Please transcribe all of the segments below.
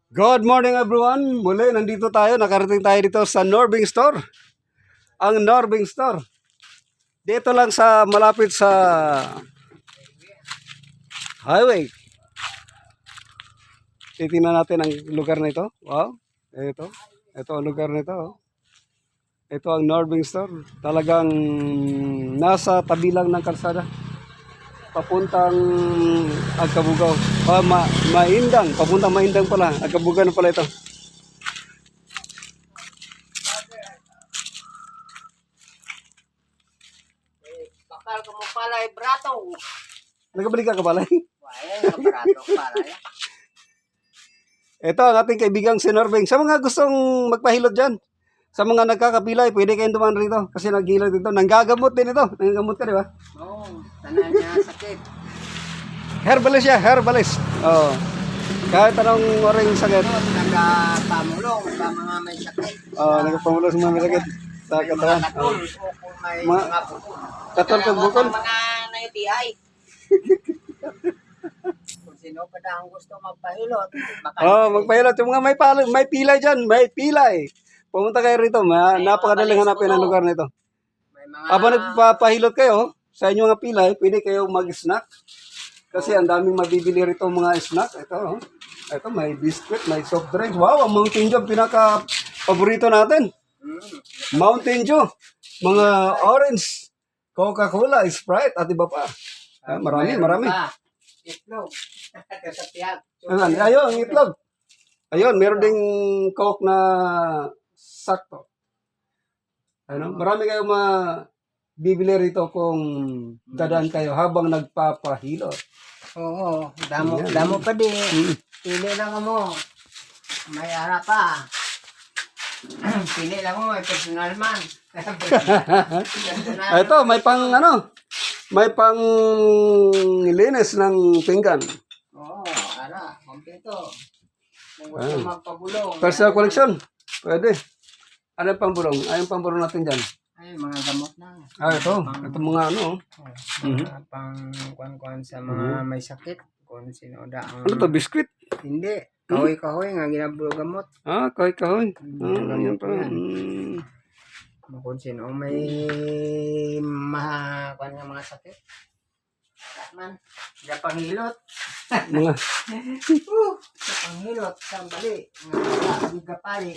Good morning everyone. Muli nandito tayo, nakarating tayo dito sa Norbing Store. Ang Norbing Store. Dito lang sa malapit sa highway. Titingnan natin ang lugar na ito. Wow. Ito ang lugar na ito. Ito ang Norbing Store. Talagang nasa tabi lang ng kalsada. Papuntang Agkabugaw. Maindang. Papuntang Maindang pala. Agkabugaw na pala ito. Bakal ko mo pala brato. Nagabalik ka balay? Wala nga brato pala. Ito ang ating kaibigang si Norbing. Sa mga gustong magpahilot dyan, sa mga nagkakapilay, pwede kayong dumaan rito. Kasi naghilot dito. Nanggagamot din ito. Nanggagamot ka, di ba? Oo, tanan niya sakit. Herbalist siya, herbalist. Oo. Kahit anong oring sakit. Nagpamulong sa mga may sakit. Oo, nagpamulo sa mga may sakit. Sa May katawan. mga katol o kung may Ma- mga bukol. katol kung bukol? Mga na-UTI. Kung sino pa na ang gusto magpahilot. Magpahilot. Yung mga may pilay dyan, may pilay. Pumunta kayo rito. Napakadaling hanapin ang lugar nito. May mga Habang nagpapahilot kayo, sa inyong mga pilay, pwede kayo mag-snack. Kasi ang daming mabibili rito mga snack. Ito, ito may biscuit, may soft drinks. Wow, ang Mountain Dew, pinaka-paborito natin. Mountain Dew, mga orange, Coca-Cola, Sprite, at iba pa. Marami. Itlog. Kasapiyag. Ayun, itlog. Ayun, meron ding Coke na sakto. Marami kayong bibili rito kung dadaan kayo habang nagpapahilot. Oo, damo pa din. Pili lang mo. May ara pa. Pili lang mo, may personal man. Ito, may pang linis ng pinggan. Oo, ara, kompleto. Kung gusto magpabulong. Personal collection. Pwede. Ano yung pambulong? Ayun pambulong natin dyan. Ay, mga gamot na. Ito. Ito mga Mga pang sa mga may sakit. Kung sino da ang... Ano to, biskuit? Hindi. Kahoy-kahoy nga ginabulo gamot. Kahoy. Yan Gamot pa. yan. Kung sino may mga sakit. Man, sa panghilot. Mga, Sa panghilot, sa bali. Nga gapali.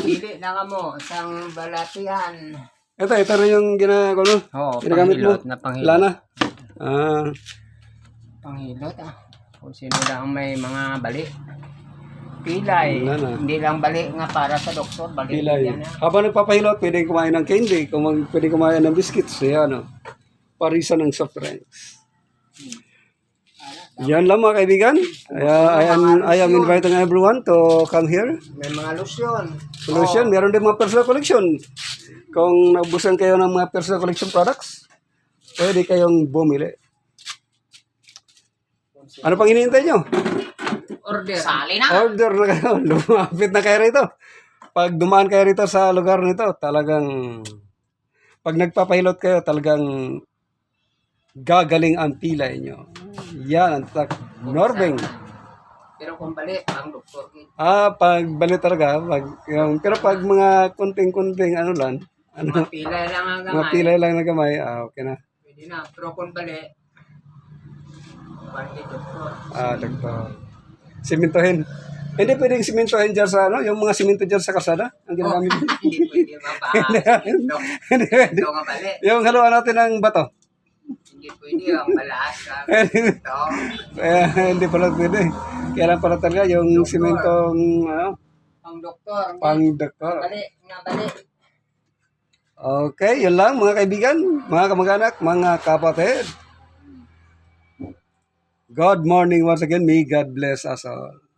Pili na ka mo, sang balatihan. ito rin yung ginagawa mo. Oo, Ginagamit mo. panghilot na panghilot. Lana. Panghilot Kung sino lang may mga bali. Pilay. Lana. Hindi lang bali nga para sa doktor. Bali Pilay. yan. Habang nagpapahilot, pwede kumain ng candy. Pwede kumain ng biscuits. Yan, parisa ng soft drinks. Yan lang mga kaibigan. I am inviting everyone to come here. May mga lotion. Solution, meron din mga personal collection. Kung naubusan kayo ng mga personal collection products, pwede kayong bumili. Ano pang hinihintay nyo? Order. Sali na. Order na kayo. Lumapit na kayo rito. Pag dumaan kayo rito sa lugar nito, talagang pag nagpapahilot kayo, talagang gagaling ang pilay nyo. Yan, ang Norbing. Pero kung bali, ang doktor. Pag bali talaga, pero pag mga kunting-kunting lang, Mga pilay lang ang mga gamay. pilay lang na gamay, okay na. Pwede na. Pero kung bali, bali doktor. Doktor. Simintohin. Hindi pwedeng simintohin dyan sa yung mga siminto dyan sa kalsada, ang ginagamit. Hindi pwede mabahas. Hindi pwede. Ito nga bali. Yung haluan natin ng bato. Hindi pwede ang balas. Ito. Hindi pala pwede. Kailan pala talaga yung simentong Ang doktor. pang-doktor. Bali. Nga bali. Okay, yun lang mga kaibigan, mga kamag-anak, mga kapatid. Good morning once again. May God bless us all.